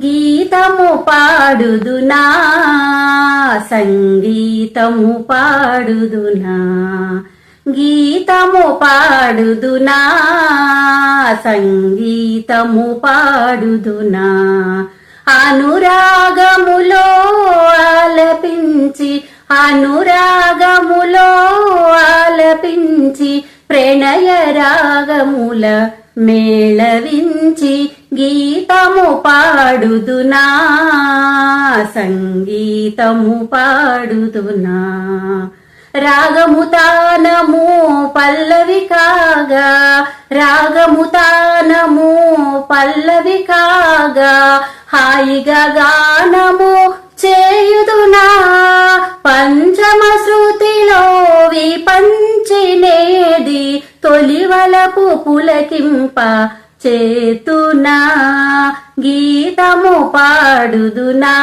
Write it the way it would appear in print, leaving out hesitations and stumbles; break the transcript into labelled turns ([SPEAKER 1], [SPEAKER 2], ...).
[SPEAKER 1] గీతము పాడుదునా సంగీతము పాడుదునా గీతము పాడుదునా సంగీతము పాడుదునా అనురాగములో ఆలపించి అనురాగములో ఆలపించి ప్రణయ రాగముల మేళవించి గీతము పాడుదునా సంగీతము పాడుదునా రాగము తానము పల్లవి కాగా రాగము తానము పల్లవి కాగా హాయిగా గానము చేయుదునా పంచమ శృతిలో విపంచినేది తొలివలపు పులకింప చేతునా గీతము పాడుదునా